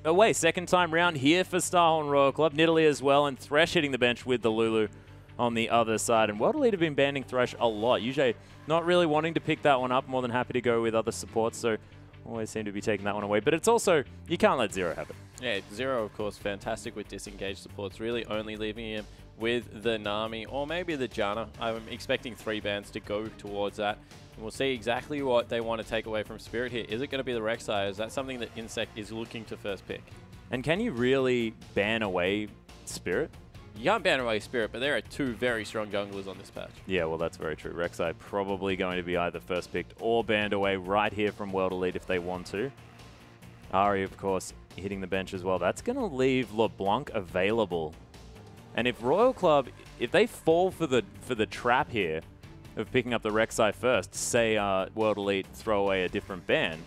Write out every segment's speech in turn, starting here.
away. Second time round here for Starhorn Royal Club. Nidalee as well, and Thresh hitting the bench with the Lulu on the other side. And World Elite have been banning Thresh a lot. YuZhe not really wanting to pick that one up, more than happy to go with other supports, so always seem to be taking that one away. But it's also, you can't let Zero have it. Yeah, Zero, of course, fantastic with disengaged supports, really only leaving him with the Nami or maybe the Janna. I'm expecting 3 bans to go towards that. And we'll see exactly what they want to take away from Spirit here. Is it going to be the Rek'Sai? Is that something that inSec is looking to first pick? And can you really ban away Spirit? You can't ban away Spirit, but there are 2 very strong junglers on this patch. Yeah, well, that's very true. Rek'Sai probably going to be either first picked or banned away right here from World Elite if they want to. Ahri, of course, hitting the bench as well. That's going to leave LeBlanc available. And if Royal Club, if they fall for the trap here of picking up the Rek'Sai first, say World Elite throw away a different ban,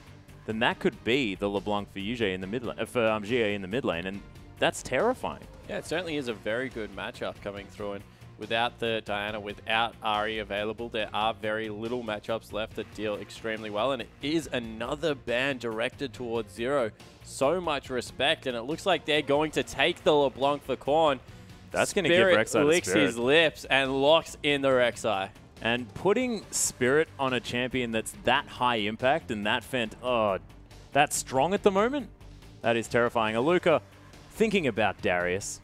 then that could be the LeBlanc for YuZhe in the mid lane, for Xiye in the mid lane, and that's terrifying. Yeah, it certainly is a very good matchup coming through, and without the Diana, without Ahri available, there are very little matchups left that deal extremely well, and it is another ban directed towards Zero. So much respect, and it looks like they're going to take the LeBlanc for Korn. That's going to give Rek'Sai licks his lips and locks in the Rek'Sai. And putting Spirit on a champion that's that high impact and that that strong at the moment, that is terrifying. Aluka thinking about Darius.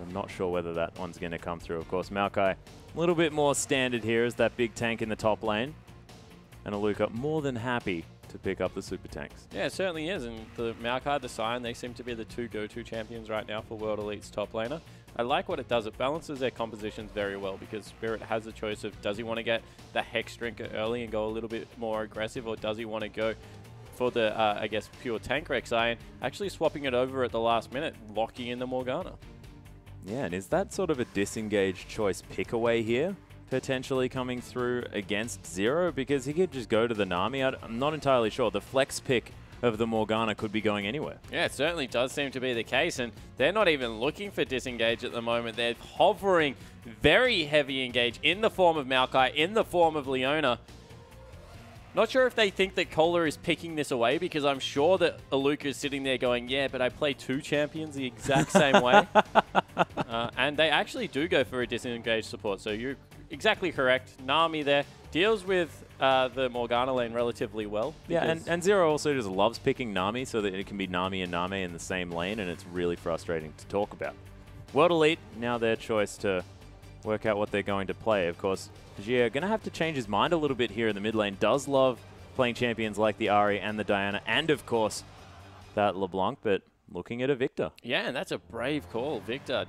I'm not sure whether that one's going to come through. Of course, Maokai a little bit more standard here as that big tank in the top lane. And Aluka more than happy to pick up the super tanks. Yeah, it certainly is. And the Maokai, the Sion, they seem to be the 2 go-to champions right now for World Elite's top laner. I like what it does. It balances their compositions very well because Spirit has the choice of, does he want to get the Hex Drinker early and go a little bit more aggressive, or does he want to go for the, I guess, pure tank Rek'Sai and actually swapping it over at the last minute, locking in the Morgana. Yeah, and is that sort of a disengaged choice pick away here, potentially coming through against Zero? Because he could just go to the Nami. I'm not entirely sure. The flex pick of the Morgana could be going anywhere. Yeah, it certainly does seem to be the case, and they're not even looking for disengage at the moment. They're hovering very heavy engage in the form of Maokai, in the form of Leona. Not sure if they think that Kohler is picking this away, because I'm sure that Aluka is sitting there going, yeah, but I play 2 champions the exact same way. And they actually do go for a disengaged support, so you're exactly correct. Nami there deals with the Morgana lane relatively well. Yeah, and Zero also just loves picking Nami so that it can be Nami and NaMei in the same lane, and it's really frustrating to talk about. World Elite, now their choice to work out what they're going to play. Of course, Xiye going to have to change his mind a little bit here in the mid lane. Does love playing champions like the Ahri and the Diana, and of course that LeBlanc, but looking at a Viktor. Yeah, and that's a brave call. Viktor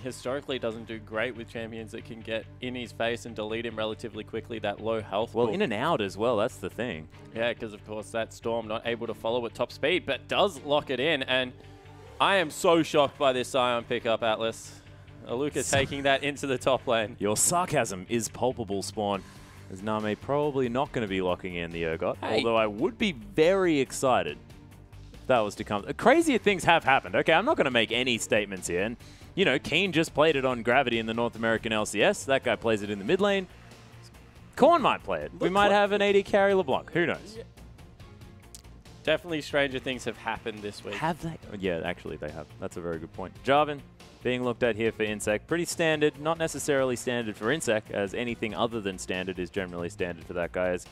historically doesn't do great with champions that can get in his face and delete him relatively quickly, that low health Well, pool. in and out as well, that's the thing. Yeah, because of course that Storm not able to follow at top speed, but does lock it in, and I am so shocked by this Sion pickup, Atlas. Aluka taking that into the top lane. Your sarcasm is palpable, Spawn, as NaMei probably not going to be locking in the Urgot, although I would be very excited if that was to come. Crazier things have happened. Okay, I'm not going to make any statements here, and you know, Keen just played it on Gravity in the North American LCS. That guy plays it in the mid lane. Korn might play it. We might have an AD carry LeBlanc. Who knows? Yeah. Definitely stranger things have happened this week. Have they? Yeah, actually they have. That's a very good point. Jarvan being looked at here for inSec. Pretty standard. Not necessarily standard for inSec, as anything other than standard is generally standard for that guy. As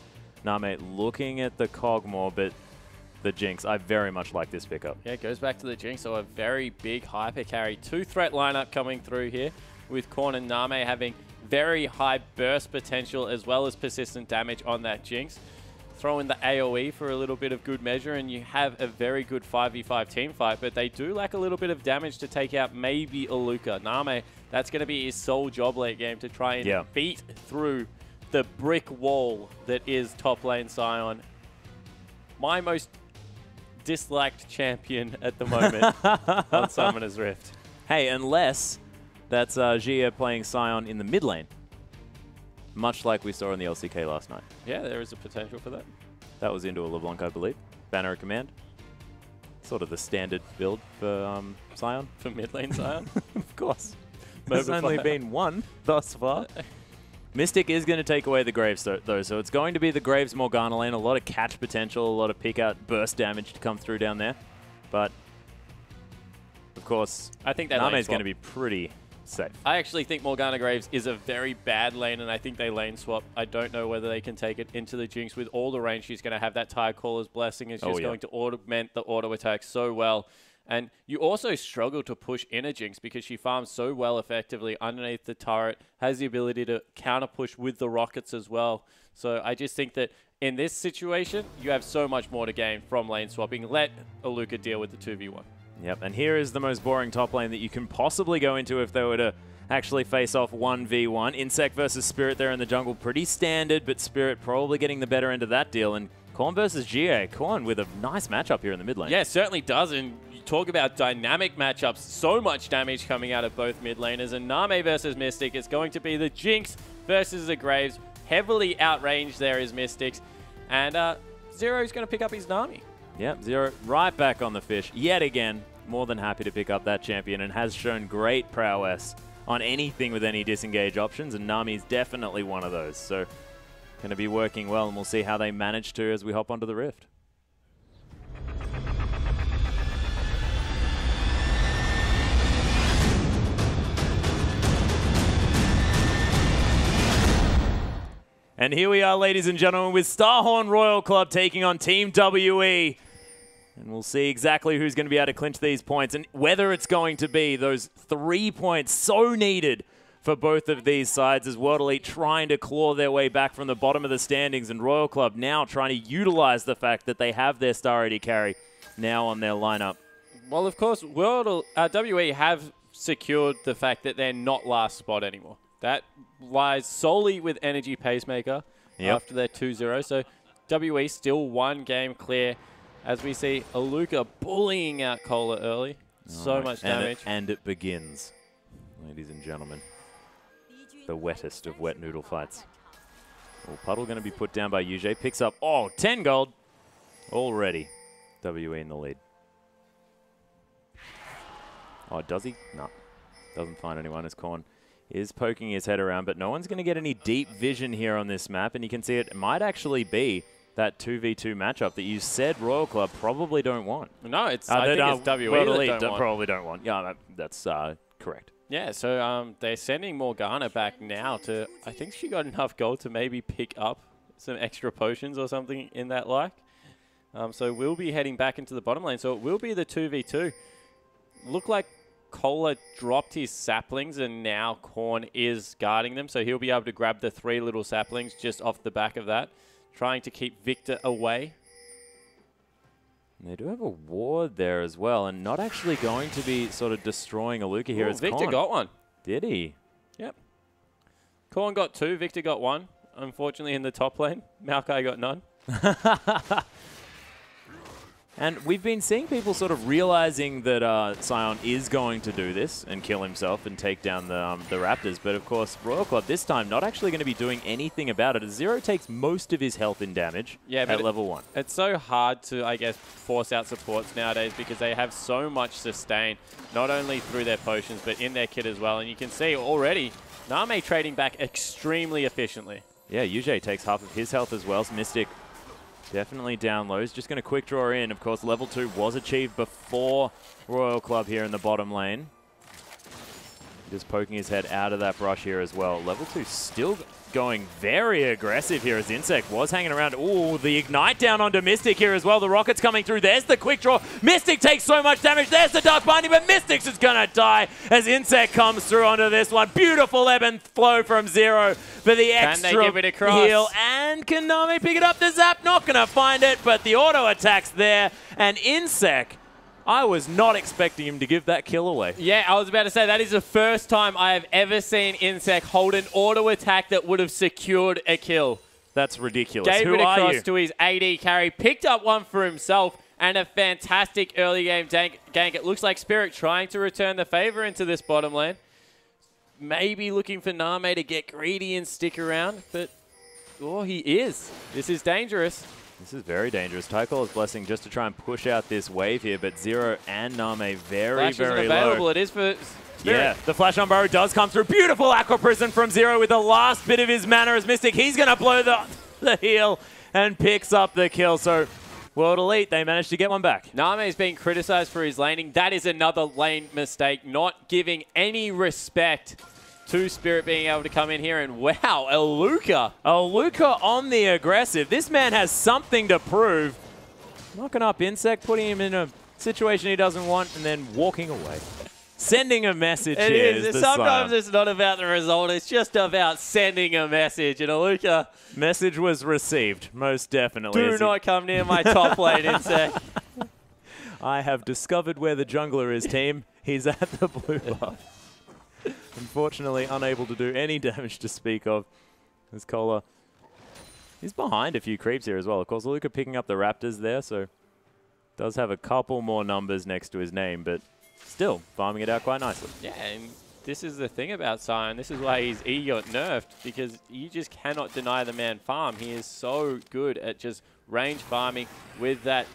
NaMei looking at the Cogmore, but the Jinx. I very much like this pickup. Yeah, it goes back to the Jinx, so a very big hyper carry. 2-threat lineup coming through here, with Korn and NaMei having very high burst potential as well as persistent damage on that Jinx. Throw in the AoE for a little bit of good measure, and you have a very good 5v5 team fight, but they do lack a little bit of damage to take out maybe Aluka. NaMei, that's going to be his sole job late game, to try and beat through the brick wall that is top lane Sion. My most disliked champion at the moment on Summoner's Rift. Hey, unless that's Xiye playing Sion in the mid lane, much like we saw in the LCK last night. Yeah, there is a potential for that. That was into a LeBlanc, I believe. Banner of Command. Sort of the standard build for Sion. For mid lane Sion? Of course. There's only been one thus far. Mystic is going to take away the Graves, though, so it's going to be the Graves Morgana lane. A lot of catch potential, a lot of pick-out burst damage to come through down there. But, of course, I think that NaMei's going to be pretty safe. I actually think Morgana Graves is a very bad lane, and I think they lane swap. I don't know whether they can take it into the Jinx with all the range. She's going to have that Tide Caller's Blessing. It's just going to augment the auto attack so well. And you also struggle to push in a Jinx because she farms so well effectively underneath the turret, has the ability to counter push with the rockets as well. So I just think that in this situation, you have so much more to gain from lane swapping. Let Aluka deal with the 2v1. Yep, and here is the most boring top lane that you can possibly go into if they were to actually face off 1v1. inSec versus Spirit there in the jungle, pretty standard, but Spirit probably getting the better end of that deal. And Korn versus Xiye. Korn with a nice matchup here in the mid lane. Yeah, it certainly does. And you talk about dynamic matchups, so much damage coming out of both mid laners. And NaMei versus Mystic, it's going to be the Jinx versus the Graves. Heavily outranged there is Mystics. And Zero's going to pick up his Nami. Yep, Zero right back on the fish yet again. More than happy to pick up that champion and has shown great prowess on anything with any disengage options, and Nami's definitely one of those. So going to be working well, and we'll see how they manage to as we hop onto the Rift. And here we are, ladies and gentlemen, with Starhorn Royal Club taking on Team WE. And we'll see exactly who's going to be able to clinch these points and whether it's going to be those 3 points so needed for both of these sides as World Elite trying to claw their way back from the bottom of the standings, and Royal Club now trying to utilize the fact that they have their star AD carry now on their lineup. Well, of course, WE have secured the fact that they're not last spot anymore. That lies solely with Energy Pacemaker after their 2-0. So WE still 1 game clear as we see Aluka bullying out Cola early. So much damage. And it begins, ladies and gentlemen. The wettest of wet noodle fights. Well, Puddle going to be put down by YuZhe. Picks up, 10 gold already. WE in the lead. Oh, does he? No. Doesn't find anyone as Korn is poking his head around, but no one's going to get any deep vision here on this map, and you can see it might actually be that 2v2 matchup that you said Royal Club probably don't want. No, I think it's WE that probably don't want. Yeah, that's correct. Yeah, so they're sending Morgana back now to, I think she got enough gold to maybe pick up some extra potions or something in that like. So we'll be heading back into the bottom lane. So it will be the 2v2. Look like Cola dropped his saplings and now Korn is guarding them. So he'll be able to grab the 3 little saplings just off the back of that, trying to keep Viktor away. They do have a ward there as well, and not actually going to be sort of destroying Aluka here. As Viktor got one. Did he? Yep. Korn got 2, Viktor got 1. Unfortunately, in the top lane, Maokai got none. And we've been seeing people sort of realizing that Sion is going to do this and kill himself and take down the Raptors. But of course, Royal Club this time not actually going to be doing anything about it. Zero takes most of his health in damage at level 1. It's so hard to, I guess, force out supports nowadays because they have so much sustain, not only through their potions, but in their kit as well. And you can see already, NaMei trading back extremely efficiently. Yeah, YuZhe takes half of his health as well. So Mystic definitely down low. He's just going to quick draw in. Of course, level 2 was achieved before Royal Club here in the bottom lane. Just poking his head out of that brush here as well. Level 2 still going very aggressive here as inSec was hanging around. Ooh, the Ignite down onto Mystic here as well. The rockets coming through. There's the quick draw. Mystic takes so much damage. There's the Dark Binding, but Mystic's is going to die as inSec comes through onto this one. Beautiful ebb and flow from Zero for the extra Can they give it across? heal. And can Nami pick it up? The zap not going to find it, but the auto attack's there. And inSec, I was not expecting him to give that kill away. Yeah, I was about to say, that is the first time I have ever seen inSec hold an auto attack that would have secured a kill. That's ridiculous. Gave it across to his AD carry, picked up one for himself, and a fantastic early game gank. It looks like Spirit trying to return the favor into this bottom lane. Maybe looking for NaMei to get greedy and stick around, but he is. This is dangerous. This is very dangerous. Tycall's Blessing just to try and push out this wave here, but Zero and NaMei very, very available. low. It is for Spirit. Yeah, the Flash on Burrow does come through. Beautiful Aqua Prison from Zero with the last bit of his mana as Mystic. He's going to blow the heal and picks up the kill. So World Elite, they managed to get one back. NaMei is being criticized for his laning. That is another lane mistake, not giving any respect to Spirit being able to come in here. And wow, Aluka. Aluka on the aggressive. This man has something to prove. Knocking up inSec, putting him in a situation he doesn't want, and then walking away. Sending a message It here is. Sometimes it's not about the result. It's just about sending a message. And Aluka, message was received, most definitely. do not come near my top lane, inSec. I have discovered where the jungler is, team. He's at the blue buff. Unfortunately, unable to do any damage to speak of. As Cola is behind a few creeps here as well. Of course, Aluka picking up the Raptors there, so does have a couple more numbers next to his name, but still farming it out quite nicely. Yeah, and this is the thing about Sion. This is why his E got nerfed, because you just cannot deny the man farm. He is so good at just range farming with that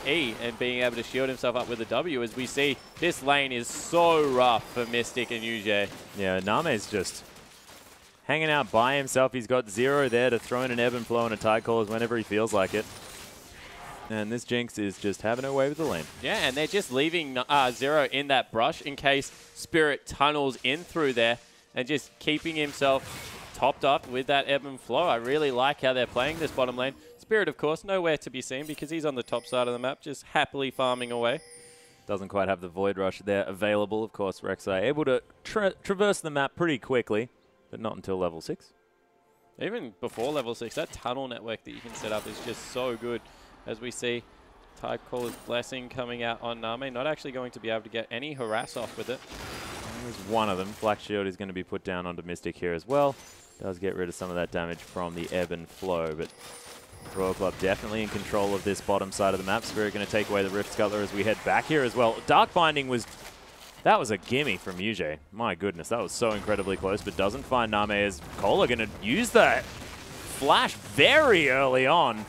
E and being able to shield himself up with a W. As we see, this lane is so rough for Mystic and YuZhe. Yeah, NaMei's just hanging out by himself. He's got 0 there to throw in an ebb and flow and a tide callers whenever he feels like it. And this Jinx is just having her way with the lane. Yeah, and they're just leaving 0 in that brush in case Spirit tunnels in through there and just keeping himself topped up with that ebb and flow. I really like how they're playing this bottom lane. Spirit, of course, nowhere to be seen because he's on the top side of the map, just happily farming away. Doesn't quite have the Void Rush there available. Of course, Rek'Sai able to traverse the map pretty quickly, but not until level 6. Even before level 6, that tunnel network that you can set up is just so good. As we see Tide Caller's Blessing coming out on NaMei, not actually going to be able to get any harass off with it. There's one of them. Black Shield is going to be put down onto Mystic here as well. Does get rid of some of that damage from the ebb and flow, but Royal Club definitely in control of this bottom side of the map. Spirit going to take away the Rift Scuttler as we head back here as well. Dark Binding was... That was a gimme from YuZhe. My goodness, that was so incredibly close, but doesn't find NaMei as Cola going to use that flash very early on.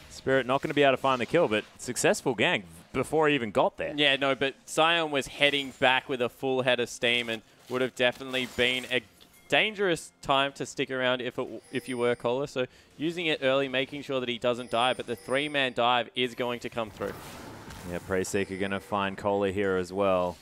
Spirit not going to be able to find the kill, but successful gang before he even got there. Yeah, no, but Sion was heading back with a full head of steam and would have definitely been a dangerous time to stick around if you were Cola. So using it early, making sure that he doesn't die, but the 3-man dive is going to come through. Yeah, Preyseeker going to find Cola here as well.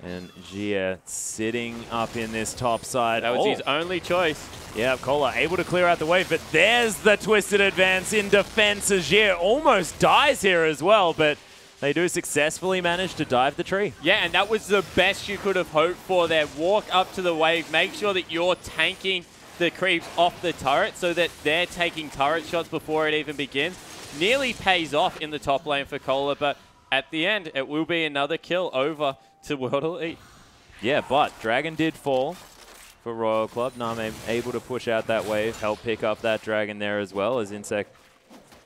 And Xiye sitting up in this top side. That was his only choice. Yeah, Cola able to clear out the wave, but there's the twisted advance in defense as Xiye almost dies here as well, but they do successfully manage to dive the tree. Yeah, and that was the best you could have hoped for there. Walk up to the wave, make sure that you're tanking the creeps off the turret so that they're taking turret shots before it even begins. Nearly pays off in the top lane for Cola, but at the end, it will be another kill over to World Elite. Yeah, but Dragon did fall for Royal Club. NaMei able to push out that wave, help pick up that Dragon there as well, as inSec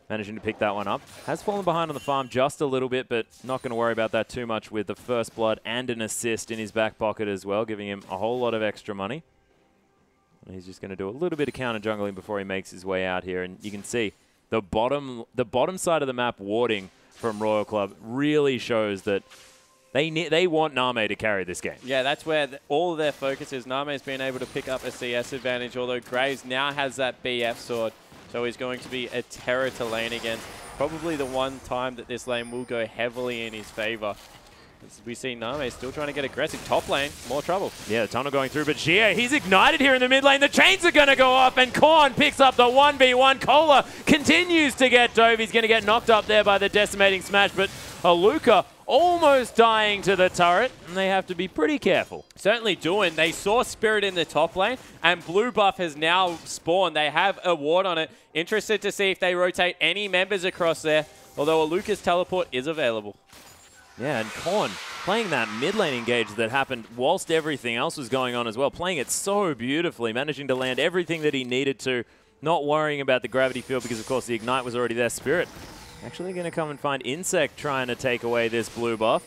managing to pick that one up. Has fallen behind on the farm just a little bit, but not going to worry about that too much with the first blood and an assist in his back pocket as well, giving him a whole lot of extra money. And he's just going to do a little bit of counter jungling before he makes his way out here. And you can see the bottom side of the map warding from Royal Club really shows that they want NaMei to carry this game. Yeah, that's where all of their focus is. NaMei's been able to pick up a CS advantage, although Graves now has that BF sword, so he's going to be a terror to lane against. Probably the one time that this lane will go heavily in his favor. As we see NaMei still trying to get aggressive. Top lane, more trouble. Yeah, the tunnel going through, but Xiye, he's ignited here in the mid lane. The chains are going to go off, and Korn picks up the 1v1. Cola continues to get dove. He's going to get knocked up there by the decimating smash, but Aluka almost dying to the turret, and they have to be pretty careful. Certainly doing. They saw Spirit in the top lane, and blue buff has now spawned. They have a ward on it. Interested to see if they rotate any members across there, although Aluka's teleport is available. Yeah, and Korn playing that mid lane engage that happened whilst everything else was going on as well, playing it so beautifully, managing to land everything that he needed to, not worrying about the gravity field because, of course, the Ignite was already there. Spirit actually going to come and find inSec trying to take away this blue buff.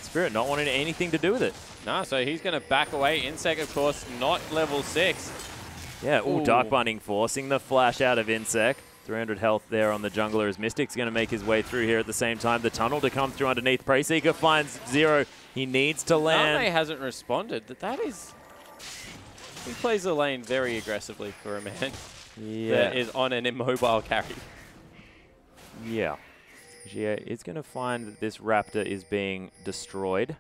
Spirit not wanting anything to do with it. No, so he's going to back away. inSec, of course, not level 6. Yeah, ooh, Dark Binding forcing the flash out of inSec. 300 health there on the jungler as Mystic's going to make his way through here at the same time. The tunnel to come through underneath. Preyseeker finds 0. He needs to land. NaMei hasn't responded. That is... He plays the lane very aggressively for a man that is on an immobile carry. Yeah. Xiye is going to find that this Raptor is being destroyed.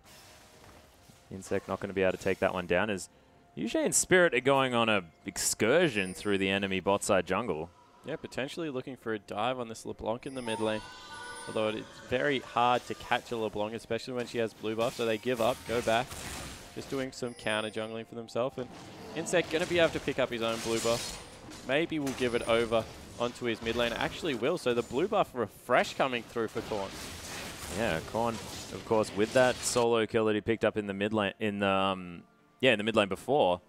inSec not going to be able to take that one down as YuZhe and Spirit are going on a excursion through the enemy bot side jungle. Yeah, potentially looking for a dive on this LeBlanc in the mid lane. Although it's very hard to catch a LeBlanc, especially when she has blue buff, so they give up, go back. Just doing some counter jungling for themselves. And inSec going to be able to pick up his own blue buff. Maybe we'll give it over onto his mid lane. Actually will, so the blue buff refresh coming through for Korn. Yeah, Korn, of course, with that solo kill that he picked up in the mid lane, in the mid lane before,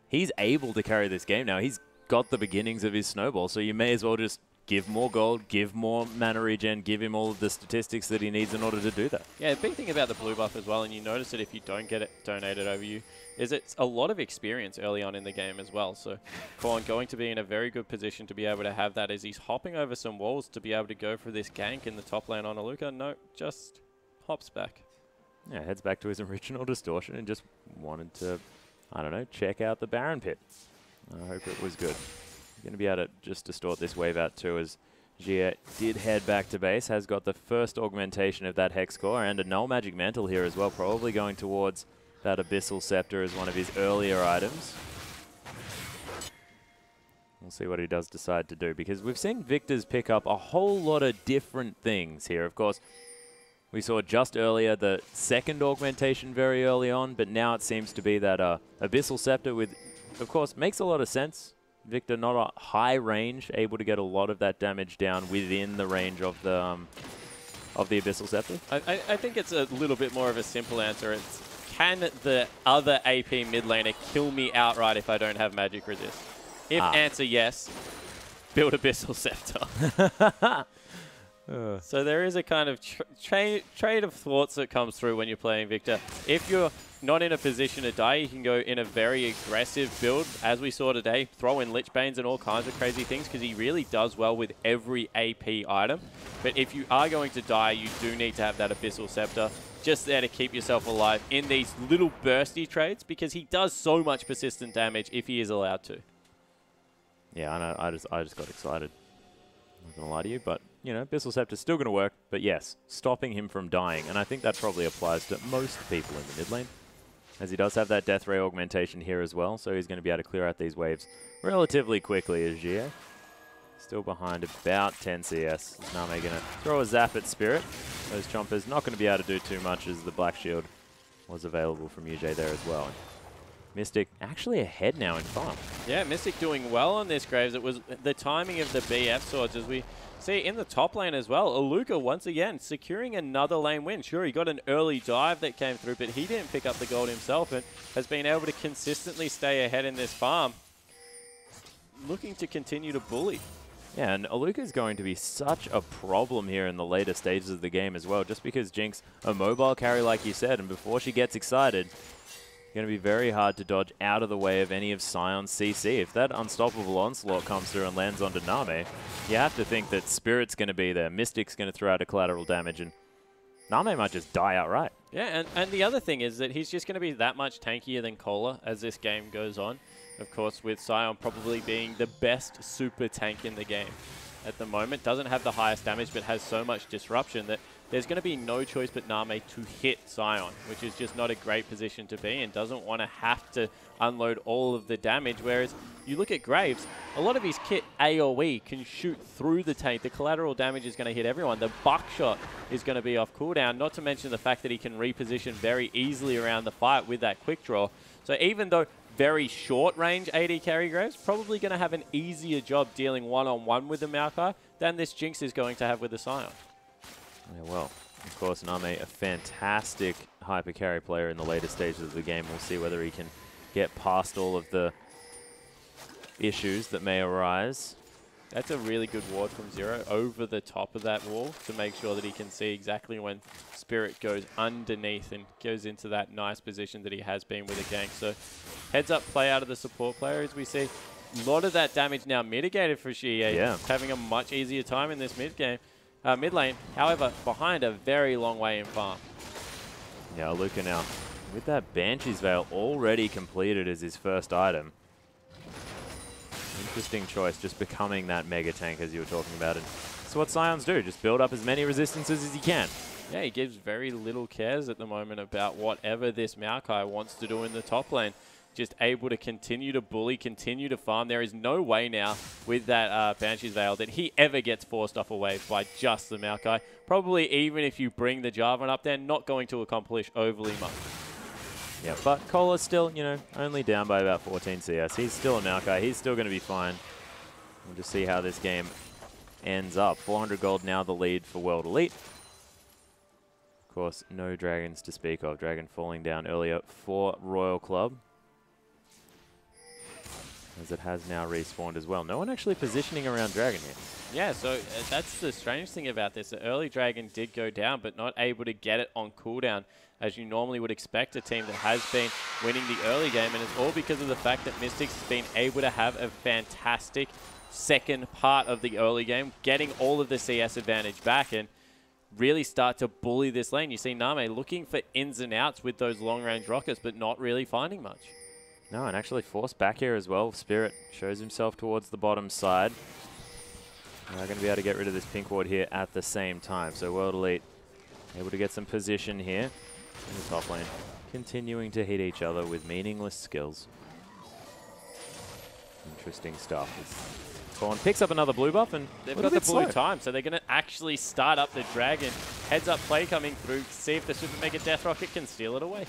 he's able to carry this game now. He's got the beginnings of his snowball, so you may as well just give more gold, give more mana regen, give him all of the statistics that he needs in order to do that. Yeah, the big thing about the blue buff as well, and you notice it if you don't get it donated over you, is it's a lot of experience early on in the game as well. So Korn going to be in a very good position to be able to have that as he's hopping over some walls to be able to go for this gank in the top lane on Aluka. No, just hops back. Yeah, heads back to his original distortion and just wanted to, I don't know, check out the Baron pit. I hope it was good. Going to be able to just distort this wave out too, as Xiye did head back to base, has got the first augmentation of that Hex Core and a Null Magic Mantle here as well, probably going towards that Abyssal Scepter as one of his earlier items. We'll see what he does decide to do, because we've seen Viktor's pick up a whole lot of different things here. Of course, we saw just earlier the second augmentation very early on, but now it seems to be that Abyssal Scepter with, of course, makes a lot of sense. Viktor not a high range, able to get a lot of that damage down within the range of the Abyssal Scepter. I think it's a little bit more of a simple answer. It's, can the other AP mid laner kill me outright if I don't have magic resist? If answer yes, build Abyssal Scepter. So there is a kind of trade of thoughts that comes through when you're playing Viktor. If you're not in a position to die, you can go in a very aggressive build, as we saw today, throw in Lich Banes and all kinds of crazy things, because he really does well with every AP item. But if you are going to die, you do need to have that Abyssal Scepter just there to keep yourself alive in these little bursty trades, because he does so much persistent damage if he is allowed to. Yeah, I know. I just got excited. I'm not going to lie to you, but, you know, Abyssal Scepter's still going to work. But yes, stopping him from dying, and I think that probably applies to most people in the mid lane, as he does have that Death Ray augmentation here as well, so he's going to be able to clear out these waves relatively quickly as Xiye. Still behind about 10 CS. NaMei going to throw a zap at Spirit. Those chompers not going to be able to do too much, as the Black Shield was available from YuZhe there as well. Mystic actually ahead now in farm. Yeah, Mystic doing well on this, Graves. It was the timing of the BF swords, as we see in the top lane as well. Aluka once again securing another lane win. Sure, he got an early dive that came through, but he didn't pick up the gold himself and has been able to consistently stay ahead in this farm. Looking to continue to bully. Yeah, and Aluka is going to be such a problem here in the later stages of the game as well, just because Jinx, a mobile carry like you said, and before she gets excited, going to be very hard to dodge out of the way of any of Sion's CC. If that unstoppable onslaught comes through and lands onto NaMei, you have to think that Spirit's going to be there, Mystic's going to throw out a collateral damage, and NaMei might just die outright. Yeah, and the other thing is that he's just going to be that much tankier than Kohler as this game goes on. Of course, with Sion probably being the best super tank in the game at the moment. Doesn't have the highest damage, but has so much disruption that there's going to be no choice but NaMei to hit Sion, which is just not a great position to be in. Doesn't want to have to unload all of the damage, whereas you look at Graves, a lot of his kit AoE can shoot through the tank. The collateral damage is going to hit everyone. The buckshot is going to be off cooldown, not to mention the fact that he can reposition very easily around the fight with that quick draw. So even though very short range AD carry Graves, probably going to have an easier job dealing one-on-one with the Maokai than this Jinx is going to have with the Sion. Yeah, well, of course, NaMei, a fantastic hyper carry player in the later stages of the game. We'll see whether he can get past all of the issues that may arise. That's a really good ward from Zero over the top of that wall to make sure that he can see exactly when Spirit goes underneath and goes into that nice position that he has been with a gank. So heads up play out of the support player as we see a lot of that damage now mitigated for Xiye. Yeah. Having a much easier time in this mid lane. However, behind a very long way in farm. Yeah, Aluka now with that Banshee's Veil already completed as his first item. Interesting choice, just becoming that mega tank as you were talking about. And That's what Sions do. Just build up as many resistances as you can. Yeah, he gives very little cares at the moment about whatever this Maokai wants to do in the top lane. Just able to continue to bully, continue to farm. There is no way now with that Banshee's Veil that he ever gets forced off a wave by just the Maokai. Probably even if you bring the Jarvan up there, not going to accomplish overly much. Yeah, but Cola's still, you know, only down by about 14 CS. He's still a Maokai. He's still going to be fine. We'll just see how this game ends up. 400 gold now the lead for World Elite. Of course, no dragons to speak of. Dragon falling down earlier for Royal Club, as it has now respawned as well. No one actually positioning around Dragon here. Yeah, so that's the strange thing about this. The early Dragon did go down, but not able to get it on cooldown, as you normally would expect a team that has been winning the early game, and it's all because of the fact that Mystics has been able to have a fantastic second part of the early game, getting all of the CS advantage back and really start to bully this lane. You see NaMei looking for ins and outs with those long-range rockets, but not really finding much. No, and actually forced back here as well. Spirit shows himself towards the bottom side. They're going to be able to get rid of this pink ward here at the same time. So World Elite able to get some position here in the top lane, continuing to hit each other with meaningless skills. Interesting stuff. Corn picks up another blue buff, and they've got the blue time, so they're going to actually start up the Dragon. Heads up play coming through, see if the Super Mega Death Rocket can steal it away.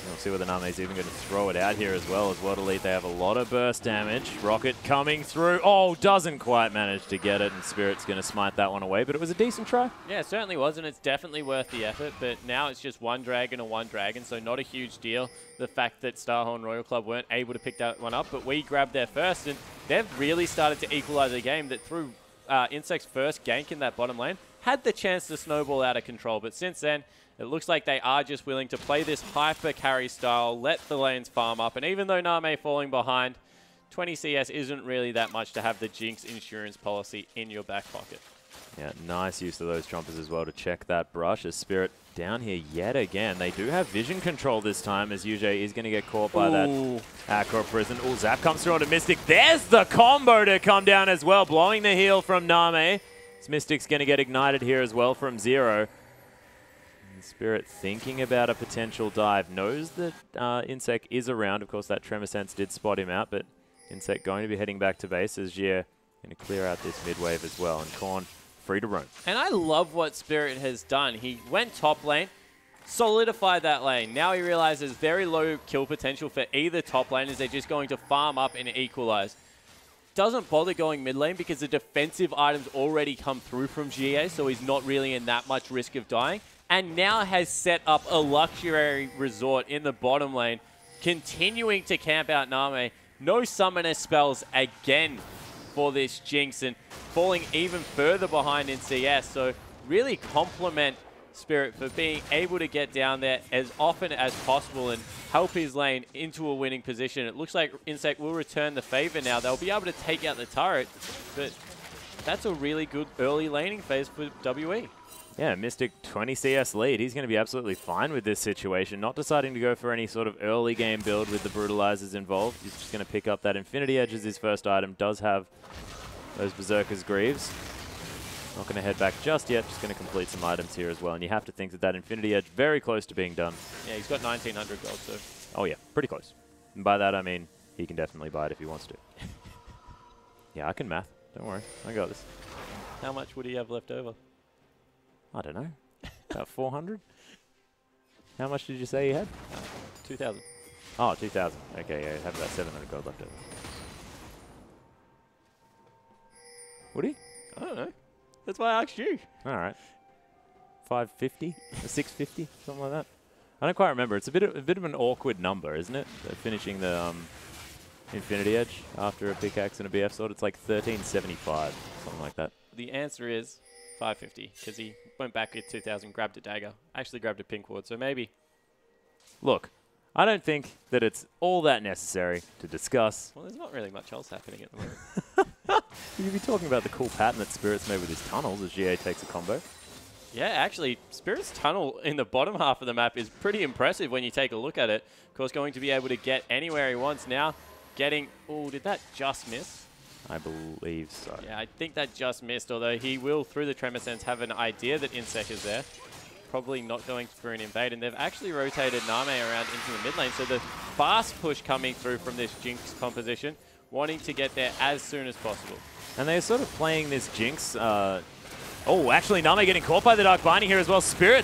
We'll see whether NaMei's even going to throw it out here as well. As World Elite, they have a lot of burst damage. Rocket coming through. Oh, doesn't quite manage to get it, and Spirit's going to smite that one away, but it was a decent try. Yeah, it certainly was, and it's definitely worth the effort, but now it's just one Dragon and one Dragon, so not a huge deal. The fact that Starhorn Royal Club weren't able to pick that one up, but we grabbed there first, and they've really started to equalize the game. That through inSec's first gank in that bottom lane, had the chance to snowball out of control, but since then, it looks like they are just willing to play this hyper carry style, let the lanes farm up, and even though NaMei falling behind, 20 CS isn't really that much to have the Jinx insurance policy in your back pocket. Yeah, nice use of those chompers as well to check that brush. As Spirit down here yet again. They do have vision control this time, as YuZhe is going to get caught by that Acro Prison. Ooh, Zap comes through onto Mystic. There's the combo to come down as well, blowing the heal from NaMei. Mystic's going to get ignited here as well from Zero. Spirit thinking about a potential dive. Knows that inSec is around. Of course, that Tremor Sense did spot him out, but inSec going to be heading back to base as Xiye going to clear out this mid wave as well. And Korn free to roam. And I love what Spirit has done. He went top lane, solidified that lane. Now he realizes very low kill potential for either top laners. They're just going to farm up and equalize. Doesn't bother going mid lane because the defensive items already come through from Xiye, so he's not really in that much risk of dying. And now has set up a luxury resort in the bottom lane, continuing to camp out NaMei. No summoner spells again for this Jinx, and falling even further behind in CS. So really compliment Spirit for being able to get down there as often as possible and help his lane into a winning position. It looks like inSec will return the favor now. They'll be able to take out the turret, but that's a really good early laning phase for WE. Yeah, Mystic 20 CS lead. He's going to be absolutely fine with this situation. Not deciding to go for any sort of early game build with the Brutalizers involved. He's just going to pick up that Infinity Edge as his first item. Does have those Berserker's Greaves. Not going to head back just yet. Just going to complete some items here as well. And you have to think that that Infinity Edge very close to being done. Yeah, he's got 1900 gold, so. Oh yeah, pretty close. And by that I mean he can definitely buy it if he wants to. Yeah, I can math. Don't worry. I got this. How much would he have left over? I don't know. About 400? How much did you say you had? 2,000. Oh, 2,000. Okay, yeah, have about 700 gold left over. Would he? I don't know. That's why I asked you. All right. 550? 650? Something like that. I don't quite remember. It's a bit of an awkward number, isn't it? Finishing the Infinity Edge after a pickaxe and a BF sword. It's like 1375, something like that. The answer is 550, because he went back at 2,000, grabbed a dagger, actually grabbed a pink ward, so maybe. Look, I don't think that it's all that necessary to discuss. Well, there's not really much else happening at the moment. You'd be talking about the cool pattern that Spirit's made with his tunnels as Xiye takes a combo. Yeah, actually, Spirit's tunnel in the bottom half of the map is pretty impressive when you take a look at it. Of course, going to be able to get anywhere he wants now. Getting... Oh, did that just miss? I believe so. Yeah, I think that just missed, although he will, through the Tremor Sense, have an idea that inSec is there. Probably not going through an invade, and they've actually rotated NaMei around into the mid lane, so the fast push coming through from this Jinx composition, wanting to get there as soon as possible. And they're sort of playing this Jinx. Oh, actually, NaMei getting caught by the Dark Binding here as well. Spirit.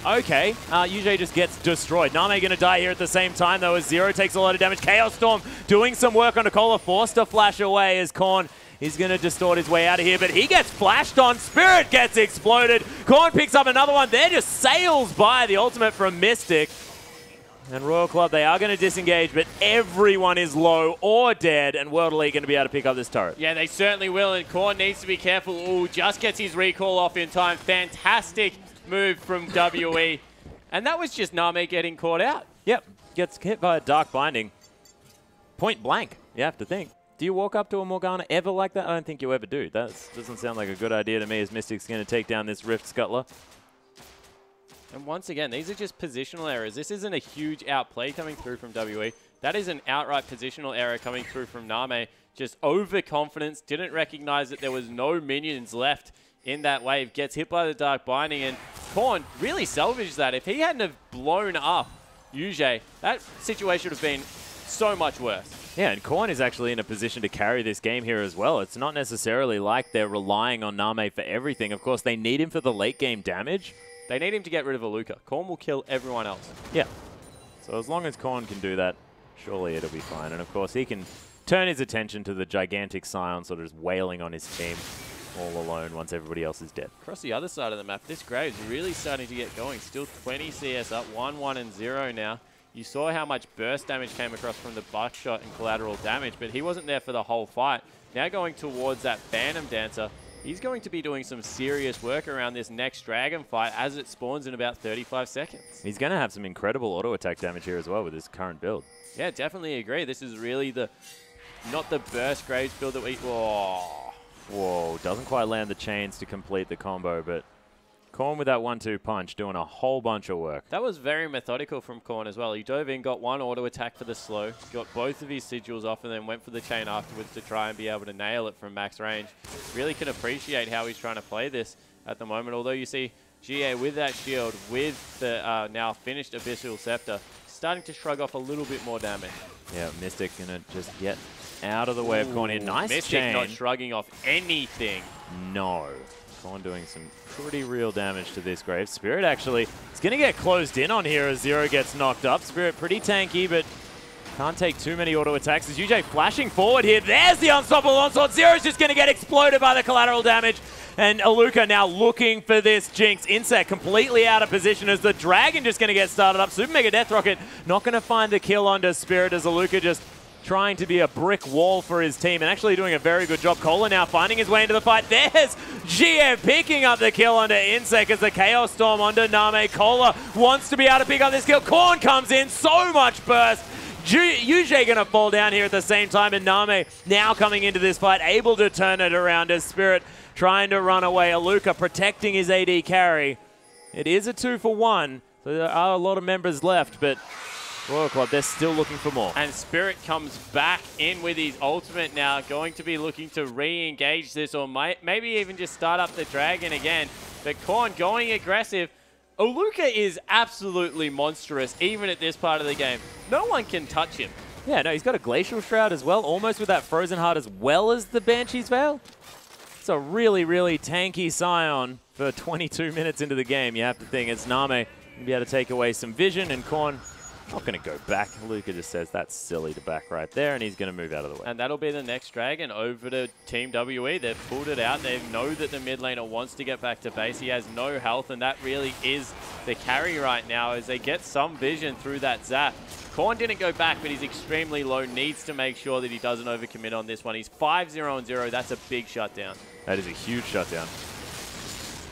Okay, YuZhe just gets destroyed. NaMei going to die here at the same time, though, as Zero takes a lot of damage. Chaos Storm doing some work on Nicola, forced to flash away as Korn is going to distort his way out of here, but he gets flashed on. Spirit gets exploded. Korn picks up another one. There just sails by the ultimate from Mystic. And Royal Club, they are going to disengage, but everyone is low or dead, and World Elite going to be able to pick up this turret. Yeah, they certainly will, and Korn needs to be careful. Ooh, just gets his recall off in time. Fantastic move from WE. And that was just NaMei getting caught out. Yep, gets hit by a Dark Binding. Point blank, you have to think. Do you walk up to a Morgana ever like that? I don't think you ever do. That doesn't sound like a good idea to me, as Mystic's going to take down this Rift Scuttler. And once again, these are just positional errors. This isn't a huge outplay coming through from WE. That is an outright positional error coming through from NaMei. Just overconfidence, didn't recognize that there was no minions left in that wave. Gets hit by the Dark Binding, and Korn really salvaged that. If he hadn't have blown up YuZhe, that situation would have been so much worse. Yeah, and Korn is actually in a position to carry this game here as well. It's not necessarily like they're relying on NaMei for everything. Of course, they need him for the late game damage. They need him to get rid of Aluka. Korn will kill everyone else. Yeah. So as long as Korn can do that, surely it'll be fine. And of course, he can turn his attention to the gigantic Sion sort of just wailing on his team all alone once everybody else is dead. Across the other side of the map, this Graves really starting to get going. Still 20 CS up, 1-1-0 now. You saw how much burst damage came across from the buckshot and collateral damage, but he wasn't there for the whole fight. Now going towards that Phantom Dancer, he's going to be doing some serious work around this next Dragon fight as it spawns in about 35 seconds. He's going to have some incredible auto attack damage here as well with his current build. Yeah, definitely agree. This is really not the burst Graves build that we... Whoa, doesn't quite land the chains to complete the combo, but Korn with that 1-2 punch doing a whole bunch of work. That was very methodical from Korn as well. He dove in, got one auto attack for the slow, got both of his sigils off, and then went for the chain afterwards to try and be able to nail it from max range. Really can appreciate how he's trying to play this at the moment, although you see Xiye with that shield, with the now finished Abyssal Scepter, starting to shrug off a little bit more damage. Yeah, Mystic gonna just get out of the way of Korn here. Nice Mystic chain. not shrugging off anything. No. Korn doing some pretty real damage to this Graves. Spirit actually is going to get closed in on here as Zero gets knocked up. Spirit pretty tanky, but can't take too many auto attacks. As YuZhe flashing forward here. There's the unstoppable onslaught. Zero's just going to get exploded by the collateral damage. And Aluka now looking for this Jinx. inSec completely out of position as the Dragon just going to get started up. Super Mega Death Rocket not going to find the kill onto Spirit as Aluka just trying to be a brick wall for his team and actually doing a very good job. Cola now finding his way into the fight. There's Xiye picking up the kill onto inSec as the Chaos Storm onto NaMei. Cola wants to be able to pick up this kill. Korn comes in, so much burst. YuZhe going to fall down here at the same time, and NaMei now coming into this fight, able to turn it around as Spirit trying to run away. Aluka protecting his AD carry. It is a 2-for-1, so there are a lot of members left, but Royal Club, they're still looking for more. And Spirit comes back in with his ultimate now, going to be looking to re-engage this or maybe even just start up the Dragon again. But Korn going aggressive. Aluka is absolutely monstrous, even at this part of the game. No one can touch him. Yeah, no, he's got a Glacial Shroud as well, almost with that Frozen Heart as well as the Banshee's Veil. It's a really, really tanky Sion for 22 minutes into the game. You have to think it's NaMei to be able to take away some vision, and Korn not going to go back. Aluka just says that's silly to back right there, and he's going to move out of the way. And that'll be the next Dragon over to Team WE. They've pulled it out. They know that the mid laner wants to get back to base. He has no health, and that really is the carry right now as they get some vision through that zap. Korn didn't go back, but he's extremely low. Needs to make sure that he doesn't overcommit on this one. He's 5-0-0. That's a big shutdown. That is a huge shutdown.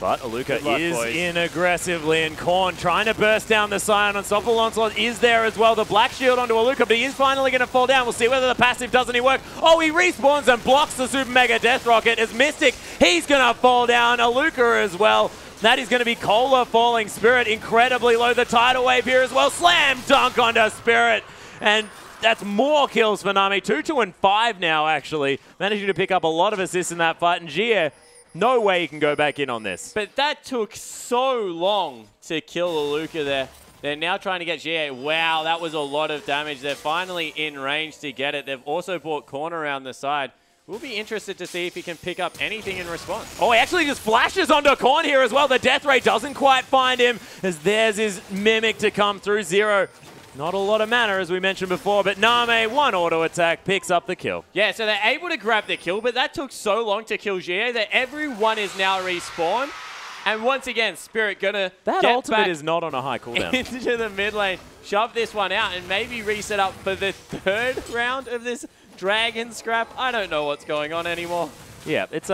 But Aluka luck, is boys. in aggressively, and Korn trying to burst down the Sion. Unstoppable Onslaught is there as well. The Black Shield onto Aluka, but he is finally going to fall down. We'll see whether the passive does any work. Oh, he respawns and blocks the Super Mega Death Rocket as Mystic. He's going to fall down. Aluka as well. That is going to be Cola falling. Spirit incredibly low. The tidal wave here as well. Slam dunk onto Spirit. And That's more kills for Nami. 2, 2, and 5 now, actually. Managing to pick up a lot of assists in that fight. And Xiye, no way he can go back in on this. But that took so long to kill Aluka there. They're now trying to get Xiye. Wow, that was a lot of damage. They're finally in range to get it. They've also brought Korn around the side. We'll be interested to see if he can pick up anything in response. Oh, he actually just flashes onto Korn here as well. The death ray doesn't quite find him as there's his Mimic to come through. Zero. Not a lot of mana, as we mentioned before, but NaMei, one auto attack, picks up the kill. Yeah, so they're able to grab the kill, but that took so long to kill Xiye that everyone is now respawned. And once again, Spirit gonna that get ultimate back is not on a high cooldown. into the mid lane, shove this one out, and maybe reset up for the third round of this Dragon Scrap. I don't know what's going on anymore. Yeah, it's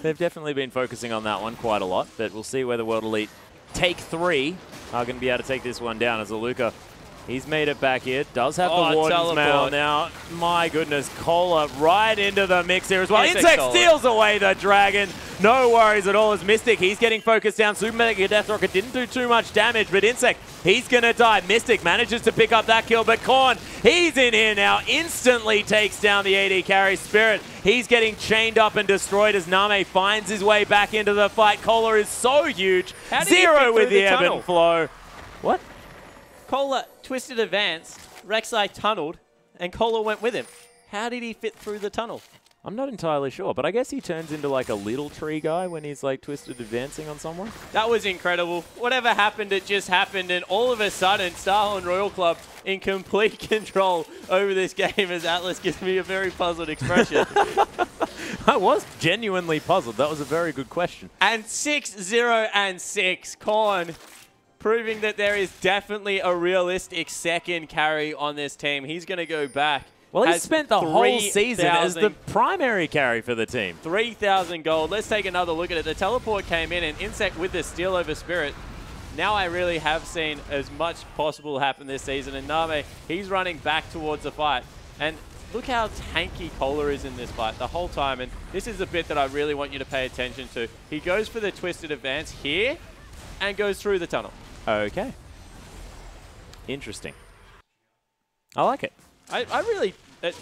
they've definitely been focusing on that one quite a lot, but we'll see whether World Elite Take 3 are going to be able to take this one down as Aluka. He's made it back here. Does have the Warden's Mail now. My goodness, Cola right into the mix here as well. inSec steals away the Dragon. No worries at all as Mystic, he's getting focused down. Super Mega Death Rocket didn't do too much damage, but inSec, he's going to die. Mystic manages to pick up that kill, but Korn, he's in here now. Instantly takes down the AD carry. Spirit, he's getting chained up and destroyed as NaMei finds his way back into the fight. Cola is so huge. Zero with the ebb and flow. What? Cola twisted advance, Rek'Sai tunneled, and Cola went with him. How did he fit through the tunnel? I'm not entirely sure, but I guess he turns into like a little tree guy when he's like twisted advancing on someone. That was incredible. Whatever happened, it just happened, and all of a sudden, Starhorn Royal Club in complete control over this game as Atlas gives me a very puzzled expression. I was genuinely puzzled. That was a very good question. And 6-0 and 6, Korn, proving that there is definitely a realistic second carry on this team. He's going to go back. Well, he spent the whole season as the primary carry for the team. 3,000 gold. Let's take another look at it. The teleport came in, and inSec with the steal over Spirit. Now I really have seen as much possible happen this season. And NaMei, he's running back towards the fight. And look how tanky Cola is in this fight the whole time. And this is the bit that I really want you to pay attention to. He goes for the twisted advance here and goes through the tunnel. Okay. Interesting. I like it. I really, it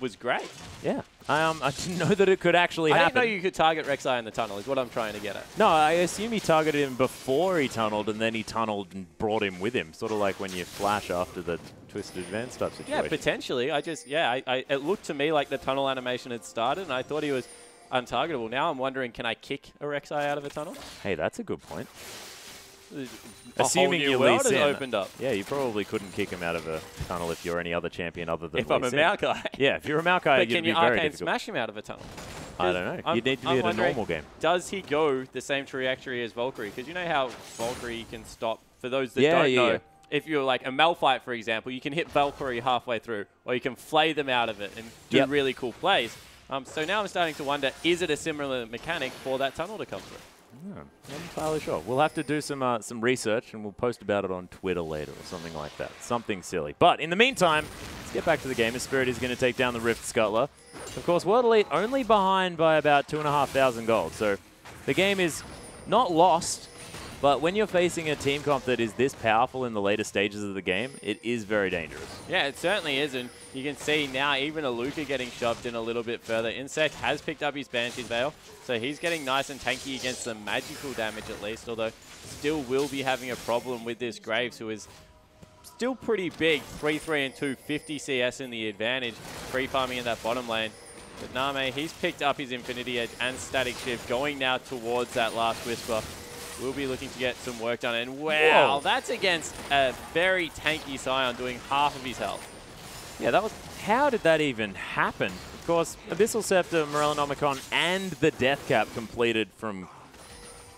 was great. Yeah. I didn't know that it could actually happen. I didn't know you could target Rek'Sai in the tunnel is what I'm trying to get at. No, I assume he targeted him before he tunneled and then he tunneled and brought him with him. Sort of like when you flash after the twisted advance type situation. Yeah, potentially. It looked to me like the tunnel animation had started and I thought he was untargetable. Now I'm wondering, can I kick a Rek'Sai out of a tunnel? Hey, that's a good point. Assuming your world has opened up. Yeah, you probably couldn't kick him out of a tunnel if you're any other champion other than If I'm a Maokai. Yeah, if you're a Maokai, can you arcane smash him out of a tunnel? I don't know. You need to be in a normal game. Does he go the same trajectory as Valkyrie? Because you know how Valkyrie can stop, for those that don't know, if you're like a Malphite, for example, you can hit Valkyrie halfway through, or you can flay them out of it and do really cool plays. So now I'm starting to wonder, is it a similar mechanic for that tunnel to come through? No, I'm not entirely sure. We'll have to do some research and we'll post about it on Twitter later or something like that. Something silly. But in the meantime, let's get back to the game as Spirit is going to take down the Rift Scuttler. Of course, World Elite only behind by about 2,500 gold. So the game is not lost, but when you're facing a team comp that is this powerful in the later stages of the game, it is very dangerous. Yeah, it certainly is. And you can see now even Aluka getting shoved in a little bit further. inSec has picked up his Banshee's Veil, so he's getting nice and tanky against the magical damage at least, although still will be having a problem with this Graves, who is still pretty big. 3-3 and 2, 50 CS in the advantage, free farming in that bottom lane. But NaMei, he's picked up his Infinity Edge and Static Shift, going now towards that last Whisper. We'll be looking to get some work done. And wow, that's against a very tanky Sion doing half of his health. Yeah, that was... How did that even happen? Of course, Abyssal Scepter, Morellonomicon, and the Death Cap completed from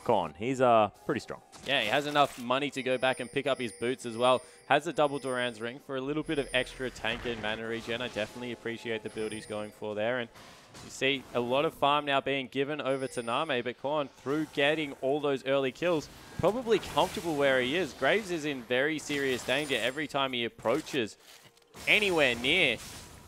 Korn. He's pretty strong. Yeah, he has enough money to go back and pick up his boots as well. Has the double Doran's ring for a little bit of extra tank and mana regen. I definitely appreciate the build he's going for there. And you see a lot of farm now being given over to NaMei, but Korn, through getting all those early kills, probably comfortable where he is. Graves is in very serious danger every time he approaches anywhere near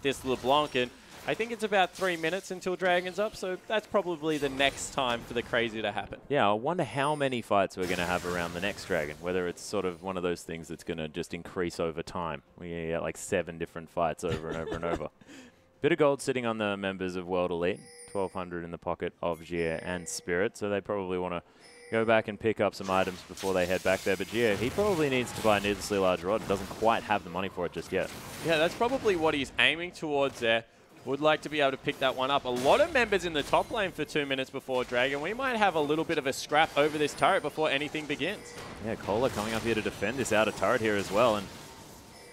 this LeBlanc. And I think it's about 3 minutes until Dragon's up, so that's probably the next time for the crazy to happen. Yeah, I wonder how many fights we're going to have around the next Dragon, whether it's sort of one of those things that's going to just increase over time. We get like 7 different fights over and over and over. Bit of gold sitting on the members of World Elite, 1,200 in the pocket of Xiye and Spirit, so they probably want to go back and pick up some items before they head back there. But Xiye, he probably needs to buy a needlessly large rod. Doesn't quite have the money for it just yet. Yeah, that's probably what he's aiming towards there. Would like to be able to pick that one up. A lot of members in the top lane for 2 minutes before Dragon. We might have a little bit of a scrap over this turret before anything begins. Yeah, Cola coming up here to defend this outer turret here as well. And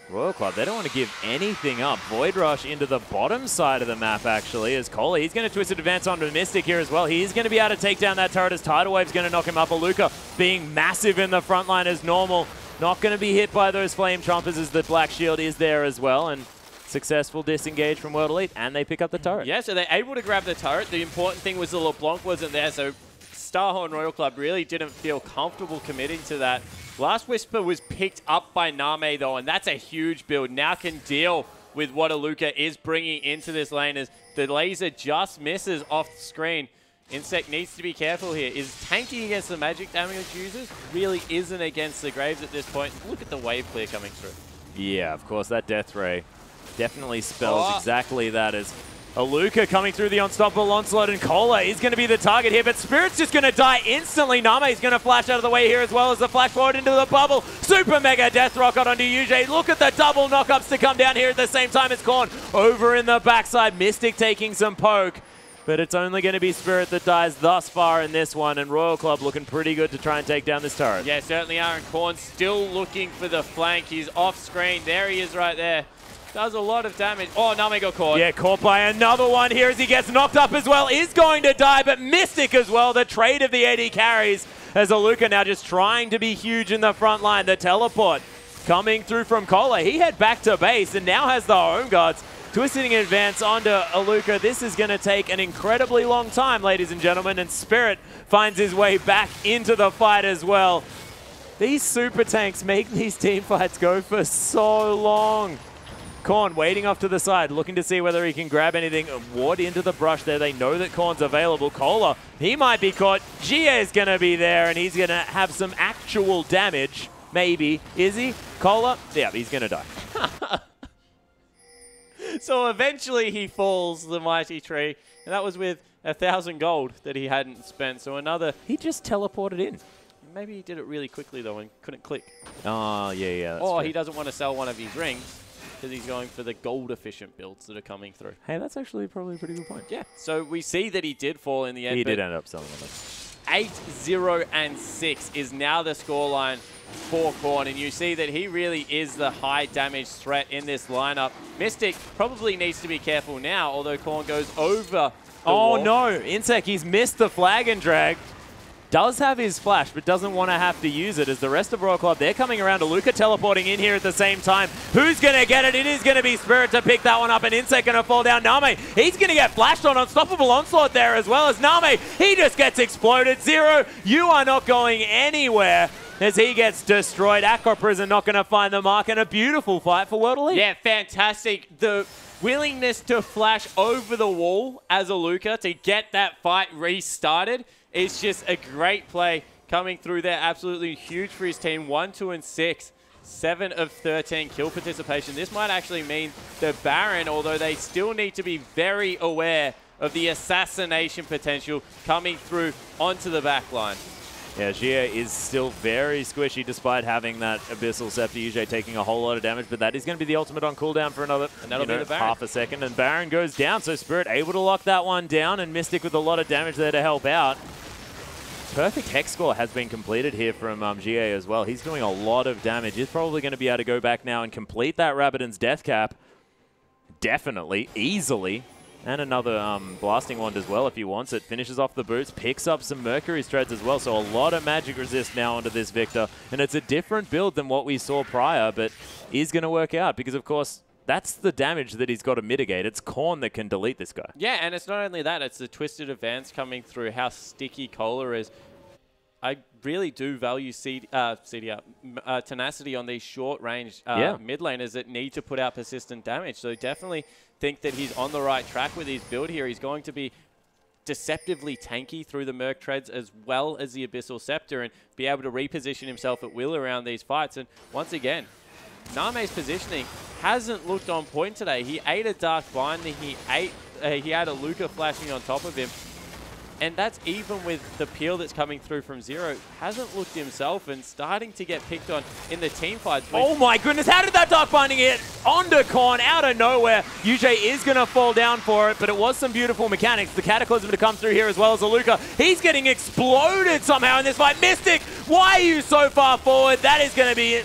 Royal Club, they don't want to give anything up. Void Rush into the bottom side of the map, actually, as Cola, he's going to Twisted Advance onto Mystic here as well. He's going to be able to take down that turret as Tidal Wave's going to knock him up. Aluka being massive in the front line as normal. Not going to be hit by those Flame Chompers as the Black Shield is there as well. And successful disengage from World Elite, and they pick up the turret. Yeah, so they're able to grab the turret. The important thing was the LeBlanc wasn't there, so Starhorn Royal Club really didn't feel comfortable committing to that. Last Whisper was picked up by NaMei, though, and that's a huge build. Now can deal with what Aluka is bringing into this lane as the laser just misses off the screen. inSec needs to be careful here. Is tanking against the magic damage users? Really isn't against the Graves at this point. Look at the wave clear coming through. Yeah, of course, that Death Ray definitely spells exactly that as Aluka coming through the unstoppable onslaught, and Cola is going to be the target here, but Spirit's just going to die instantly. NaMei's going to flash out of the way here as well as the flash forward into the bubble. Super mega death rocket onto YuZhe. Look at the double knockups to come down here at the same time as Korn over in the backside. Mystic taking some poke, but it's only going to be Spirit that dies thus far in this one, and Royal Club looking pretty good to try and take down this turret. Yeah, certainly are, and Korn still looking for the flank. He's off screen. There he is right there. Does a lot of damage. Oh, NaMei got caught. Yeah, caught by another one here as he gets knocked up as well. Is going to die, but Mystic as well. The trade of the AD carries as Aluka now just trying to be huge in the front line. The teleport coming through from Cola. He head back to base and now has the home guards. Twisting advance onto Aluka. This is going to take an incredibly long time, ladies and gentlemen, and Spirit finds his way back into the fight as well. These super tanks make these team fights go for so long. Korn waiting off to the side, looking to see whether he can grab anything. Ward into the brush there. They know that Korn's available. Cola, he might be caught. Xiye is going to be there, and he's going to have some actual damage. Maybe. Is he? Cola? Yeah, he's going to die. So eventually he falls, the mighty tree. And that was with 1,000 gold that he hadn't spent. So another... He just teleported in. Maybe he did it really quickly, though, and couldn't click. Oh, yeah. Or he doesn't want to sell one of his rings, because he's going for the gold-efficient builds that are coming through. Hey, that's actually probably a pretty good point. Yeah, so we see that he did fall in the end. He did end up selling them. 8-0-6 is now the scoreline for Korn, and you see that he really is the high-damage threat in this lineup. Mystic probably needs to be careful now, although Korn goes over the wall. No, inSec, he's missed the flag and drag. Does have his flash, but doesn't want to have to use it as the rest of Royal Club, they're coming around. Aluka teleporting in here at the same time. Who's going to get it? It is going to be Spirit to pick that one up, and inSec going to fall down. NaMei, he's going to get flashed on. Unstoppable onslaught there as well as NaMei. He just gets exploded. Zero, you are not going anywhere as he gets destroyed. Aqua Prison not going to find the mark, and a beautiful fight for World Elite. Yeah, fantastic. The willingness to flash over the wall as Aluka to get that fight restarted. It's just a great play coming through there. Absolutely huge for his team. 1, 2, and 6. 7 of 13 kill participation. This might actually mean the Baron, although they still need to be very aware of the assassination potential coming through onto the back line. Yeah, Xiye is still very squishy despite having that Abyssal Scepter. YuZhe taking a whole lot of damage, but that is going to be the ultimate on cooldown for another half a second. And Baron goes down, so Spirit able to lock that one down, and Mystic with a lot of damage there to help out. Perfect Hex score has been completed here from Xiye as well. He's doing a lot of damage. He's probably going to be able to go back now and complete that Rabbidan's death cap. Definitely, easily. And another blasting wand as well if he wants it. Finishes off the boots, picks up some Mercury Shreds as well. So a lot of magic resist now onto this Viktor. And it's a different build than what we saw prior, but is going to work out because, of course, that's the damage that he's got to mitigate. It's Korn that can delete this guy. Yeah, and it's not only that. It's the Twisted Advance coming through, how sticky Cola is. I really do value tenacity on these short-range mid laners that need to put out persistent damage. So definitely think that he's on the right track with his build here. He's going to be deceptively tanky through the Merc Treads as well as the Abyssal Scepter and be able to reposition himself at will around these fights. And once again, NaMei's positioning hasn't looked on point today. He ate a Dark Binding, he had Aluka flashing on top of him. And that's even with the peel that's coming through from Zero. Hasn't looked himself and starting to get picked on in the team fights. Oh my goodness, how did that Dark Binding hit? Onto Korn, out of nowhere. YuZhe is going to fall down for it, but it was some beautiful mechanics. The Cataclysm to come through here as well as Aluka. He's getting exploded somehow in this fight. Mystic, why are you so far forward? That is going to be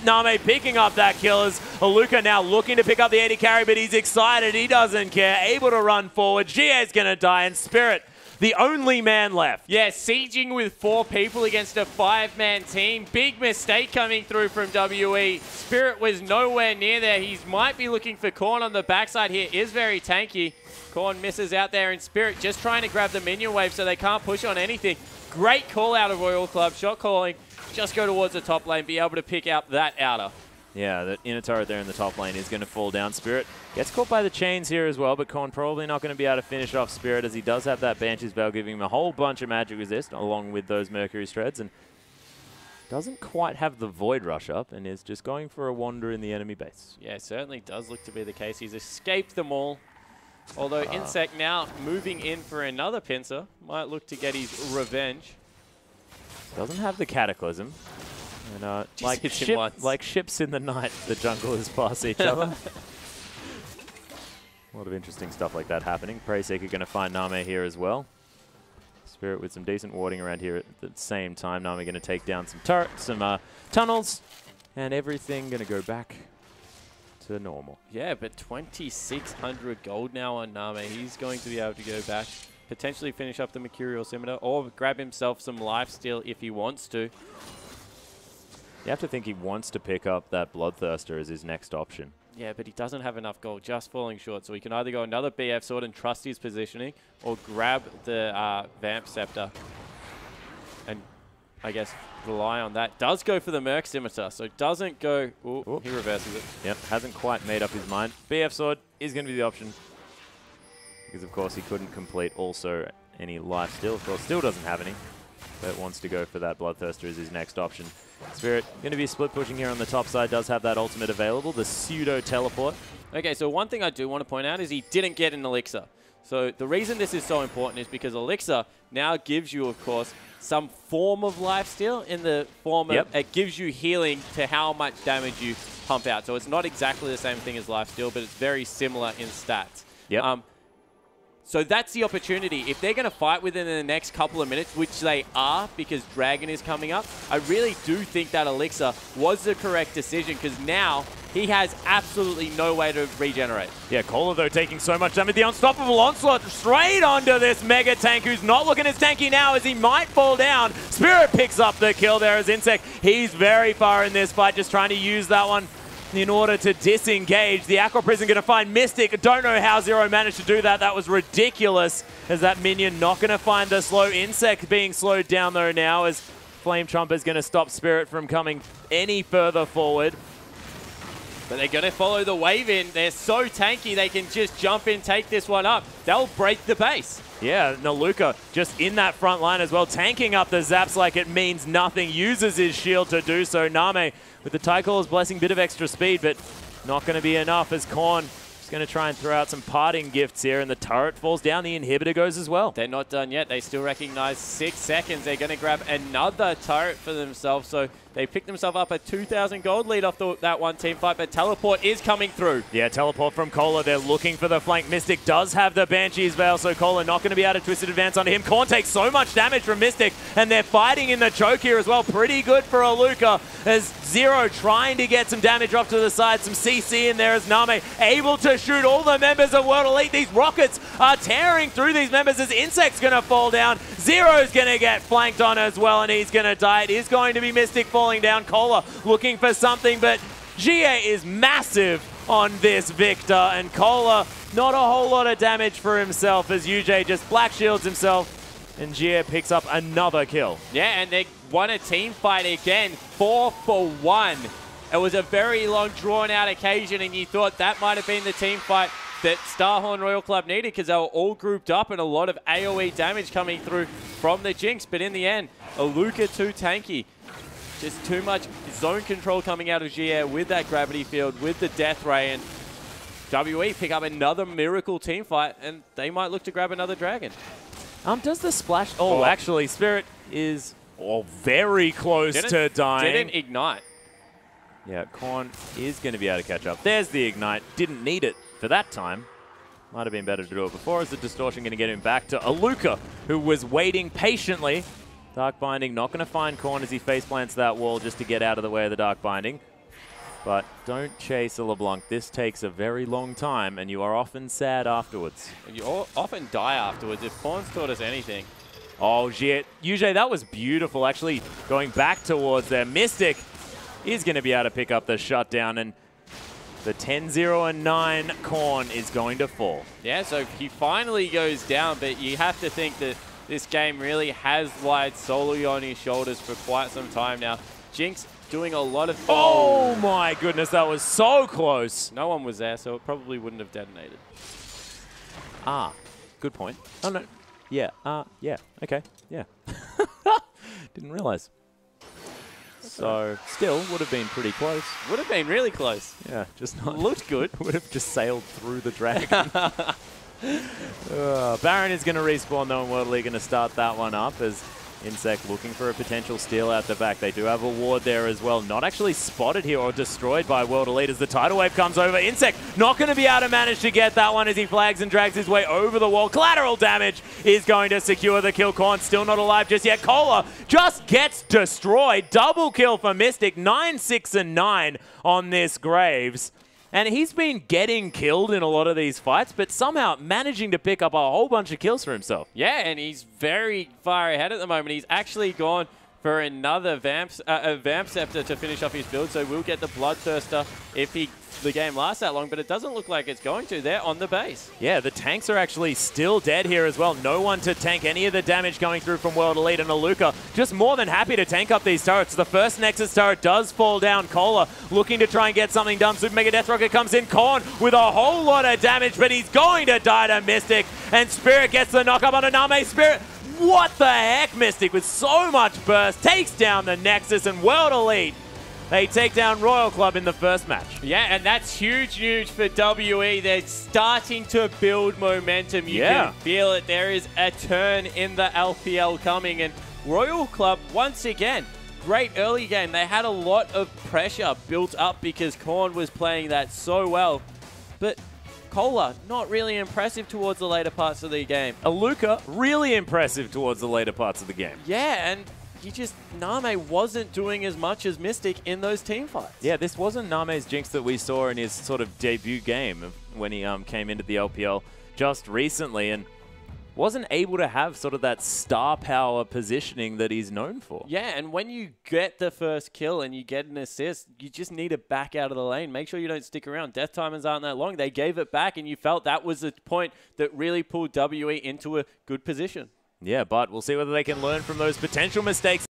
NaMei picking up that kill as Aluka now looking to pick up the AD carry, but he's excited. He doesn't care. Able to run forward. Xiye is going to die, and Spirit, the only man left. Yeah, sieging with 4 people against a 5-man team. Big mistake coming through from WE. Spirit was nowhere near there. He might be looking for Korn on the backside here. Is very tanky. Korn misses out there, and Spirit just trying to grab the minion wave so they can't push on anything. Great call out of Royal Club. Shot calling. Just go towards the top lane. Be able to pick out that outer. Yeah, the inner turret there in the top lane is going to fall down. Spirit gets caught by the chains here as well, but Korn probably not going to be able to finish off Spirit as he does have that Banshee's Veil giving him a whole bunch of magic resist along with those Mercury Shreds, and doesn't quite have the Void Rush up and is just going for a wander in the enemy base. Yeah, certainly does look to be the case. He's escaped them all. Although inSec now moving in for another pincer. Might look to get his revenge. Doesn't have the Cataclysm. And like ships in the night, the junglers pass each other. A lot of interesting stuff like that happening. Preyseeker going to find NaMei here as well. Spirit with some decent warding around here at the same time. NaMei going to take down some turrets, some tunnels, and everything going to go back to normal. Yeah, but 2,600 gold now on NaMei. He's going to be able to go back, potentially finish up the Mercurial Scimitar, or grab himself some lifesteal if he wants to. You have to think he wants to pick up that Bloodthirster as his next option. Yeah, but he doesn't have enough gold, just falling short. So he can either go another BF Sword and trust his positioning, or grab the Vamp Scepter and, I guess, rely on that. Does go for the Merc Scimitar, so doesn't go... Ooh, he reverses it. Yep, hasn't quite made up his mind. BF Sword is going to be the option. Because, of course, he couldn't complete also any life steal. Of course, still doesn't have any, but wants to go for that Bloodthirster as his next option. Spirit going to be split pushing here on the top side, does have that ultimate available, the pseudo teleport. Okay, so one thing I do want to point out is he didn't get an elixir. So the reason this is so important is because elixir now gives you, of course, some form of lifesteal in the form of, it gives you healing to how much damage you pump out. So it's not exactly the same thing as lifesteal, but it's very similar in stats. Yep. So that's the opportunity. If they're going to fight within the next couple of minutes, which they are because Dragon is coming up, I really do think that Elixir was the correct decision because now he has absolutely no way to regenerate. Yeah, Kohler, though, taking so much damage. The unstoppable onslaught straight onto this Mega Tank, who's not looking as tanky now as he might fall down. Spirit picks up the kill there as inSec. He's very far in this fight, just trying to use that one in order to disengage. The Aqua Prison going to find Mystic. Don't know how Zero managed to do that. That was ridiculous. As that minion not going to find the slow. inSec being slowed down though now as Flame Trump is going to stop Spirit from coming any further forward. But they're going to follow the wave in. They're so tanky they can just jump in, take this one up. They'll break the base. Yeah, Aluka just in that front line as well, tanking up the zaps like it means nothing. Uses his shield to do so. NaMei with the Tycall's blessing, bit of extra speed, but not going to be enough as Korn is going to try and throw out some parting gifts here, and the turret falls down. The inhibitor goes as well. They're not done yet. They still recognize 6 seconds. They're going to grab another turret for themselves, so they picked themselves up a 2,000 gold lead off that one team fight, but teleport is coming through. Yeah, teleport from Kohler. They're looking for the flank. Mystic does have the Banshee's Veil, so Kohler not going to be able to Twisted Advance onto him. Korn takes so much damage from Mystic, and they're fighting in the choke here as well. Pretty good for Aluka as Zero trying to get some damage off to the side. Some CC in there as NaMei able to shoot all the members of World Elite. These rockets are tearing through these members as inSec's going to fall down. Zero's going to get flanked on as well, and he's going to die. It is going to be Mystic falling down. Kohler looking for something, but Xiye is massive on this Viktor, and Kohler not a whole lot of damage for himself as YuZhe just black shields himself And Xiye picks up another kill. Yeah, and they won a team fight again, 4 for 1. It was a very long, drawn-out occasion, and you thought that might have been the team fight that Starhorn Royal Club needed because they were all grouped up and a lot of AoE damage coming through from the Jinx. But in the end, Aluka too tanky. Just too much zone control coming out of Xiye with that gravity field, with the death ray, and WE pick up another miracle team fight, and they might look to grab another dragon. Does the splash... Oh, actually, Spirit is very close to dying. Didn't ignite. Yeah, Korn is going to be able to catch up. There's the ignite. Didn't need it for that time. Might have been better to do it before. Is the distortion going to get him back to Aluka, who was waiting patiently. Dark Binding not going to find Korn as he face plants that wall just to get out of the way of the Dark Binding. But don't chase a LeBlanc. This takes a very long time, and you are often sad afterwards. You often die afterwards. If Korn's taught us anything. Oh, shit. YuZhe, that was beautiful. Actually, going back towards there. Mystic is going to be able to pick up the shutdown, and the 10-0-9 Korn is going to fall. Yeah, so he finally goes down, but you have to think that this game really has lied solely on his shoulders for quite some time now. Jinx doing a lot of... Oh my goodness, that was so close. No one was there, so it probably wouldn't have detonated. Good point. Oh, no. Yeah, yeah, okay, yeah. Didn't realize. So, still would have been pretty close. Would have been really close. Yeah, just not... Looked good. Would have just sailed through the dragon. Baron is going to respawn though, and World League going to start that one up as inSec looking for a potential steal out the back. They do have a ward there as well. Not actually spotted here or destroyed by World Elite as the tidal wave comes over. inSec not going to be able to manage to get that one as he flags and drags his way over the wall. Collateral damage is going to secure the kill. Korn still not alive just yet. Cola just gets destroyed. Double kill for Mystic. 9, 6, and 9 on this Graves. And he's been getting killed in a lot of these fights, but somehow managing to pick up a whole bunch of kills for himself. Yeah, and he's very far ahead at the moment. He's actually gone for another Vamp Scepter to finish off his build, so we'll get the Bloodthirster if the game lasts that long, but it doesn't look like it's going to. They're on the base. Yeah, the tanks are actually still dead here as well. No one to tank any of the damage going through from World Elite, and Aluka just more than happy to tank up these turrets. The first Nexus turret does fall down. Cola looking to try and get something done. Super Mega Death Rocket comes in. Korn with a whole lot of damage, but he's going to die to Mystic, and Spirit gets the knock up on a NaMei. Spirit, what the heck? Mystic with so much burst takes down the Nexus, and World Elite, they take down Royal Club in the first match. Yeah, and that's huge news for WE. They're starting to build momentum. You can feel it. There is a turn in the LPL coming, and Royal Club, once again, great early game. They had a lot of pressure built up because Korn was playing that so well, but Cola, not really impressive towards the later parts of the game. Aluka, really impressive towards the later parts of the game. Yeah, and NaMei wasn't doing as much as Mystic in those team fights. Yeah, this wasn't NaMei's Jinx that we saw in his sort of debut game when he came into the LPL just recently, and wasn't able to have sort of that star power positioning that he's known for. Yeah, and when you get the first kill and you get an assist, you just need to back out of the lane. Make sure you don't stick around. Death timers aren't that long. They gave it back, and you felt that was the point that really pulled WE into a good position. Yeah, but we'll see whether they can learn from those potential mistakes.